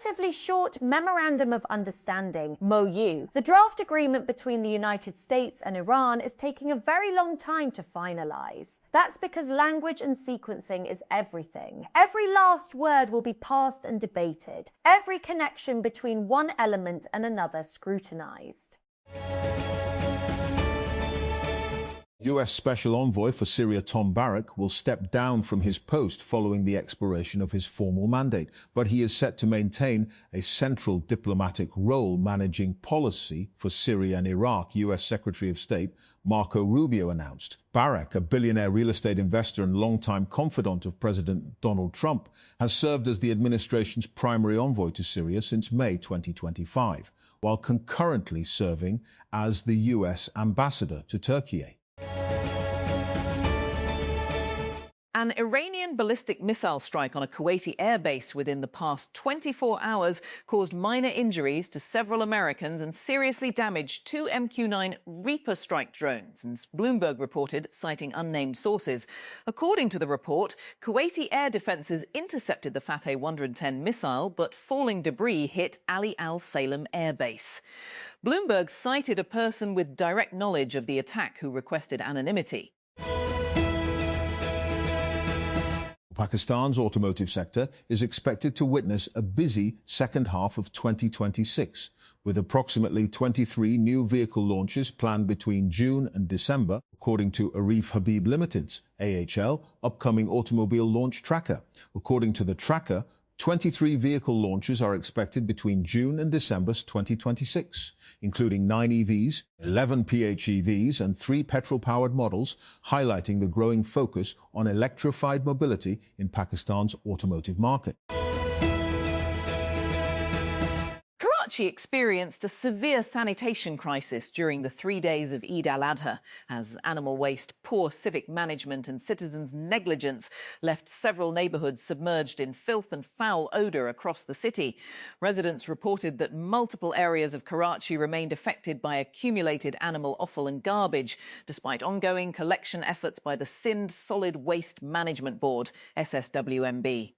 relatively short Memorandum of Understanding, MOU. The draft agreement between the United States and Iran is taking a very long time to finalize. That's because language and sequencing is everything. Every last word will be parsed and debated, every connection between one element and another scrutinized. US Special Envoy for Syria Tom Barrack will step down from his post following the expiration of his formal mandate, but he is set to maintain a central diplomatic role managing policy for Syria and Iraq, US Secretary of State Marco Rubio announced. Barrack, a billionaire real estate investor and longtime confidant of President Donald Trump, has served as the administration's primary envoy to Syria since May 2025, while concurrently serving as the US ambassador to Turkey. An Iranian ballistic missile strike on a Kuwaiti airbase within the past 24 hours caused minor injuries to several Americans and seriously damaged two MQ-9 Reaper strike drones, as Bloomberg reported, citing unnamed sources. According to the report, Kuwaiti air defences intercepted the Fateh 110 missile, but falling debris hit Ali Al Salem airbase. Bloomberg cited a person with direct knowledge of the attack who requested anonymity. Pakistan's automotive sector is expected to witness a busy second half of 2026, with approximately 23 new vehicle launches planned between June and December, according to Arif Habib Limited's AHL upcoming automobile launch tracker. According to the tracker, 23 vehicle launches are expected between June and December 2026, including 9 EVs, 11 PHEVs, and 3 petrol-powered models, highlighting the growing focus on electrified mobility in Pakistan's automotive market. Karachi experienced a severe sanitation crisis during the 3 days of Eid al-Adha, as animal waste, poor civic management and citizens' negligence left several neighbourhoods submerged in filth and foul odour across the city. Residents reported that multiple areas of Karachi remained affected by accumulated animal offal and garbage, despite ongoing collection efforts by the Sindh Solid Waste Management Board, SSWMB.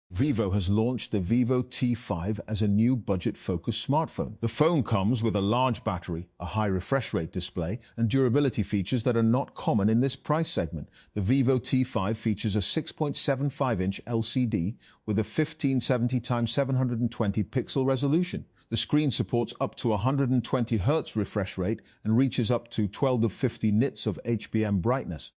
Vivo has launched the Vivo T5 as a new budget-focused smartphone. The phone comes with a large battery, a high refresh rate display, and durability features that are not common in this price segment. The Vivo T5 features a 6.75-inch LCD with a 1570x720 pixel resolution. The screen supports up to 120 Hz refresh rate and reaches up to 12 to 50 nits of HBM brightness.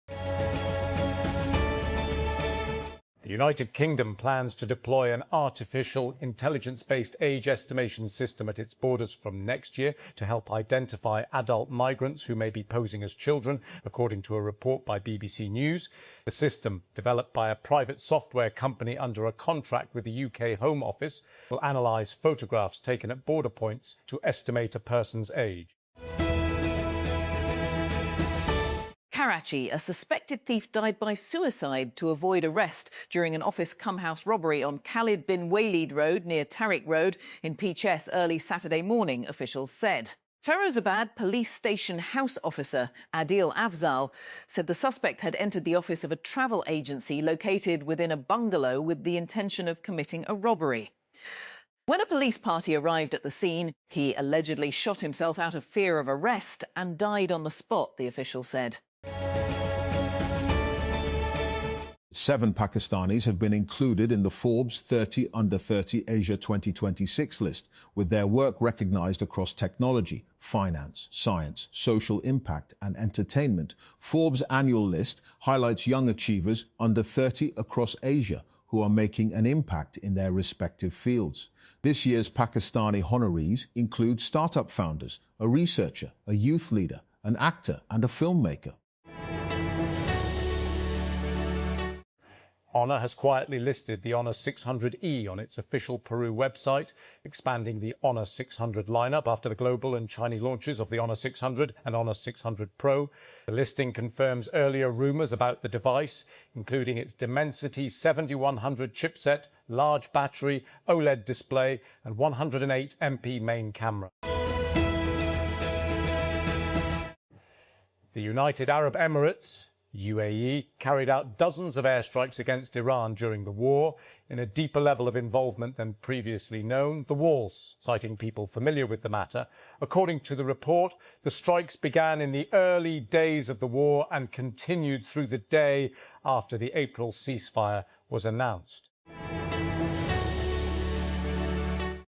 The United Kingdom plans to deploy an artificial intelligence-based age estimation system at its borders from next year to help identify adult migrants who may be posing as children, according to a report by BBC News. The system, developed by a private software company under a contract with the UK Home Office, will analyse photographs taken at border points to estimate a person's age. Karachi, a suspected thief died by suicide to avoid arrest during an office-cum-house robbery on Khalid bin Walid Road near Tariq Road in Peachess early Saturday morning, officials said. Ferozabad Police Station house officer Adil Afzal said the suspect had entered the office of a travel agency located within a bungalow with the intention of committing a robbery. When a police party arrived at the scene, he allegedly shot himself out of fear of arrest and died on the spot, the official said. 7 Pakistanis have been included in the Forbes 30 Under 30 Asia 2026 list, with their work recognized across technology, finance, science, social impact, and entertainment. Forbes' annual list highlights young achievers under 30 across Asia who are making an impact in their respective fields. This year's Pakistani honorees include startup founders, a researcher, a youth leader, an actor, and a filmmaker. Honor has quietly listed the Honor 600E on its official Peru website, expanding the Honor 600 lineup after the global and Chinese launches of the Honor 600 and Honor 600 Pro. The listing confirms earlier rumors about the device, including its Dimensity 7100 chipset, large battery, OLED display, and 108 MP main camera. The United Arab Emirates UAE carried out dozens of airstrikes against Iran during the war in a deeper level of involvement than previously known, the walls, citing people familiar with the matter. According to the report, the strikes began in the early days of the war and continued through the day after the April ceasefire was announced.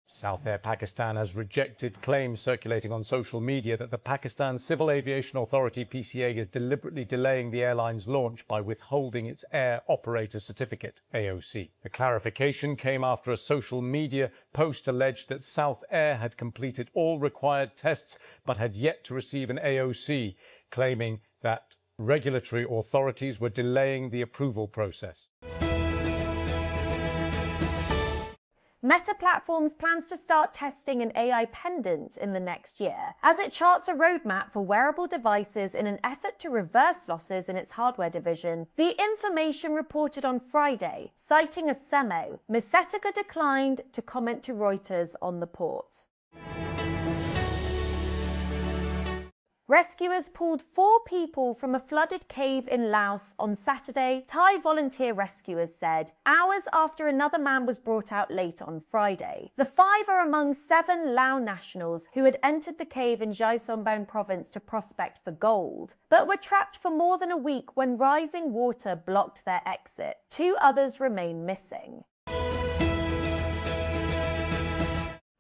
South Air Pakistan has rejected claims circulating on social media that the Pakistan Civil Aviation Authority PCA is deliberately delaying the airline's launch by withholding its Air Operator Certificate, AOC. The clarification came after a social media post alleged that South Air had completed all required tests but had yet to receive an AOC, claiming that regulatory authorities were delaying the approval process. Meta Platforms plans to start testing an AI pendant in the next year, as it charts a roadmap for wearable devices in an effort to reverse losses in its hardware division. The information reported on Friday, citing a Semo. Meta declined to comment to Reuters on the port. Rescuers pulled 4 people from a flooded cave in Laos on Saturday, Thai volunteer rescuers said, hours after another man was brought out late on Friday. The 5 are among 7 Lao nationals who had entered the cave in Jiaxongbang province to prospect for gold, but were trapped for more than a week when rising water blocked their exit. 2 others remain missing.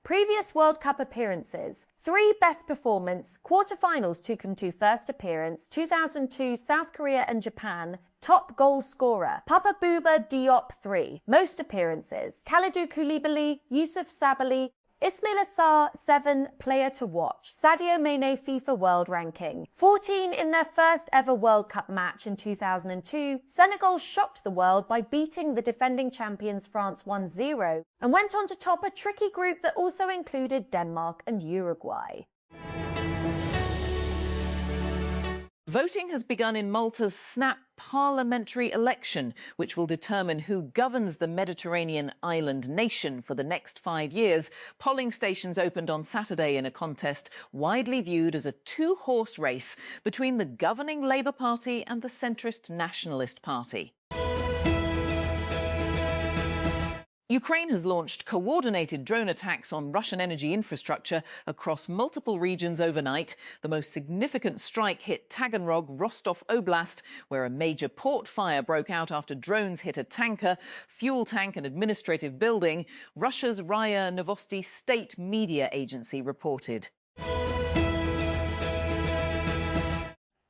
Previous World Cup appearances. 3 best performance. Quarterfinals 2x2 first appearance. 2002 South Korea and Japan. Top goal scorer. Papa Bouba Diop 3. Most appearances. Kalidou Koulibaly, Youssouf Sabaly, Ismail Assar 7, player to watch. Sadio Mane FIFA World Ranking. 14 in their first ever World Cup match in 2002, Senegal shocked the world by beating the defending champions France 1-0 and went on to top a tricky group that also included Denmark and Uruguay. Voting has begun in Malta's snap parliamentary election, which will determine who governs the Mediterranean island nation for the next 5 years. Polling stations opened on Saturday in a contest widely viewed as a 2-horse race between the governing Labour Party and the centrist Nationalist Party. Ukraine has launched coordinated drone attacks on Russian energy infrastructure across multiple regions overnight. The most significant strike hit Taganrog, Rostov Oblast, where a major port fire broke out after drones hit a tanker, fuel tank and administrative building, Russia's RIA Novosti state media agency reported.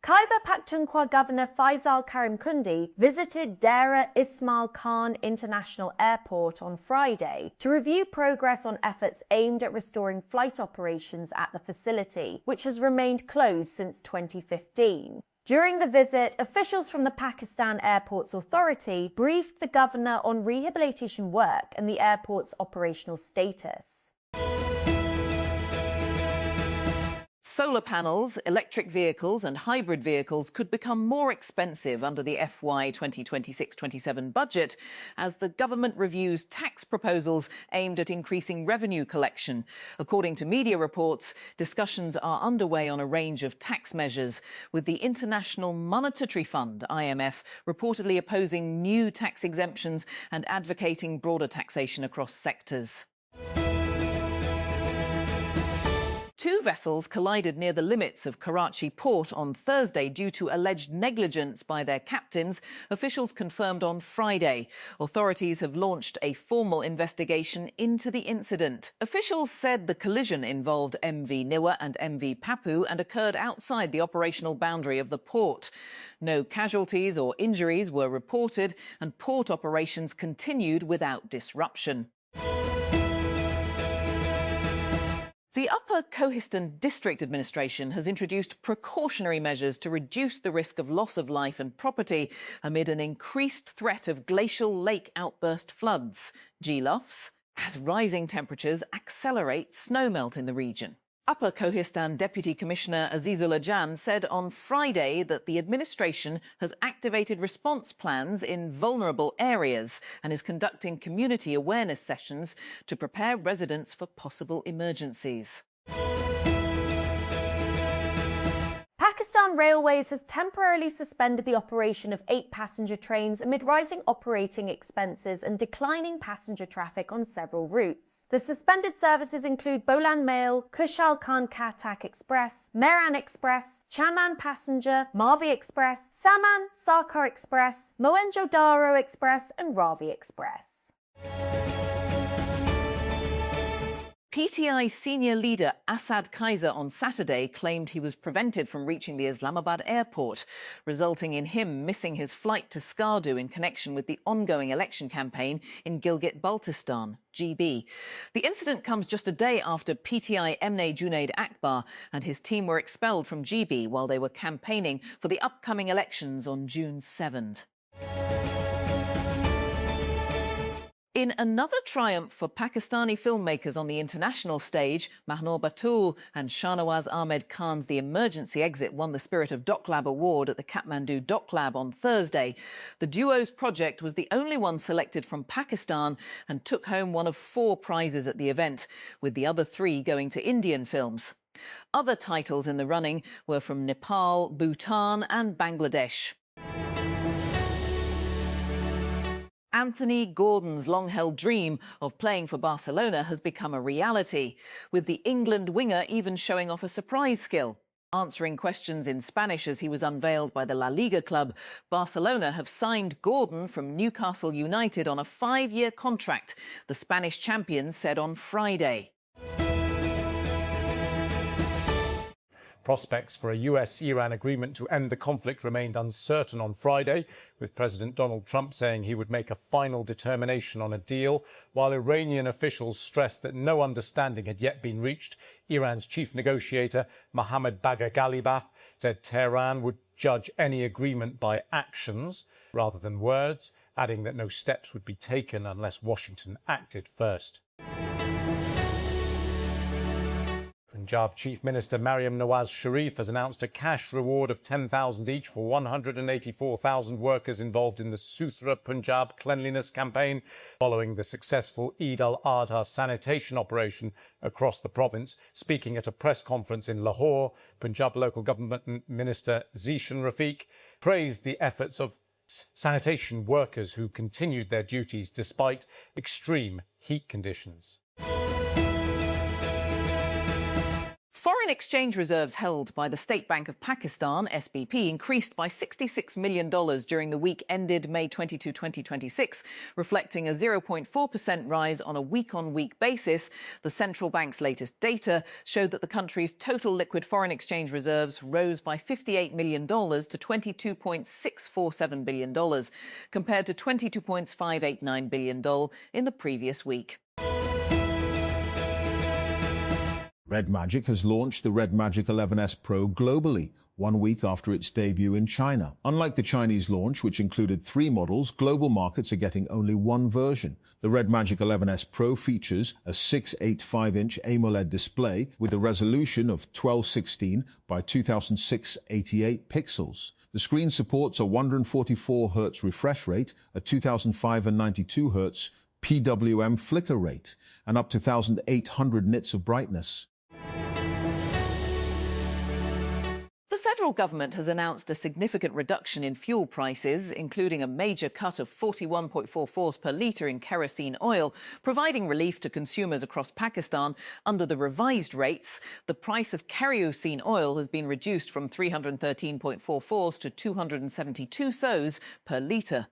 Khyber Pakhtunkhwa Governor Faisal Karimkundi visited Dera Ismail Khan International Airport on Friday to review progress on efforts aimed at restoring flight operations at the facility, which has remained closed since 2015. During the visit, officials from the Pakistan Airports Authority briefed the governor on rehabilitation work and the airport's operational status. Solar panels, electric vehicles and hybrid vehicles could become more expensive under the FY 2026-27 budget as the government reviews tax proposals aimed at increasing revenue collection. According to media reports, discussions are underway on a range of tax measures, with the International Monetary Fund, IMF, reportedly opposing new tax exemptions and advocating broader taxation across sectors. 2 vessels collided near the limits of Karachi port on Thursday due to alleged negligence by their captains, officials confirmed on Friday. Authorities have launched a formal investigation into the incident. Officials said the collision involved MV Niwa and MV Papu and occurred outside the operational boundary of the port. No casualties or injuries were reported, and port operations continued without disruption. The Upper Kohistan District Administration has introduced precautionary measures to reduce the risk of loss of life and property amid an increased threat of glacial lake outburst floods, GLOFs, as rising temperatures accelerate snowmelt in the region. Upper Kohistan Deputy Commissioner Azizullah Jan said on Friday that the administration has activated response plans in vulnerable areas and is conducting community awareness sessions to prepare residents for possible emergencies. Pakistan Pakistan Railways has temporarily suspended the operation of 8 passenger trains amid rising operating expenses and declining passenger traffic on several routes. The suspended services include Boland Mail, Kushal Khan Katak Express, Mehran Express, Chaman Passenger, Marvi Express, Saman Sarkar Express, Mohenjo-Daro Express and Ravi Express. PTI senior leader Asad Kaiser on Saturday claimed he was prevented from reaching the Islamabad airport, resulting in him missing his flight to Skardu in connection with the ongoing election campaign in Gilgit-Baltistan, GB. The incident comes just a day after PTI MNA Junaid Akbar and his team were expelled from GB while they were campaigning for the upcoming elections on June 7th. In another triumph for Pakistani filmmakers on the international stage, Mahnoor Batul and Shahnawaz Ahmed Khan's The Emergency Exit won the Spirit of Doc Lab Award at the Kathmandu Doc Lab on Thursday. The duo's project was the only one selected from Pakistan and took home one of 4 prizes at the event, with the other 3 going to Indian films. Other titles in the running were from Nepal, Bhutan and Bangladesh. Anthony Gordon's long-held dream of playing for Barcelona has become a reality, with the England winger even showing off a surprise skill. Answering questions in Spanish as he was unveiled by the La Liga club, Barcelona have signed Gordon from Newcastle United on a 5-year contract, the Spanish champions said on Friday. Prospects for a US-Iran agreement to end the conflict remained uncertain on Friday, with President Donald Trump saying he would make a final determination on a deal, while Iranian officials stressed that no understanding had yet been reached. Iran's chief negotiator, Mohammad Bagher Ghalibaf, said Tehran would judge any agreement by actions rather than words, adding that no steps would be taken unless Washington acted first. Punjab Chief Minister Maryam Nawaz Sharif has announced a cash reward of $10,000 each for 184,000 workers involved in the Suthra Punjab cleanliness campaign following the successful Eid al-Adha sanitation operation across the province. Speaking at a press conference in Lahore, Punjab Local Government Minister Zishan Rafiq praised the efforts of sanitation workers who continued their duties despite extreme heat conditions. Foreign exchange reserves held by the State Bank of Pakistan, SBP, increased by $66 million during the week ended May 22, 2026, reflecting a 0.4% rise on a week-on-week basis. The central bank's latest data showed that the country's total liquid foreign exchange reserves rose by $58 million to $22.647 billion, compared to $22.589 billion in the previous week. Red Magic has launched the Red Magic 11S Pro globally, 1 week after its debut in China. Unlike the Chinese launch, which included 3 models, global markets are getting only 1 version. The Red Magic 11S Pro features a 685-inch AMOLED display with a resolution of 1216 by 2688 pixels. The screen supports a 144 Hz refresh rate, a 2005 and 92 Hz PWM flicker rate, and up to 1800 nits of brightness. The federal government has announced a significant reduction in fuel prices, including a major cut of 41.44 per litre in kerosene oil, providing relief to consumers across Pakistan. Under the revised rates, the price of kerosene oil has been reduced from 313.44 to 272 per litre.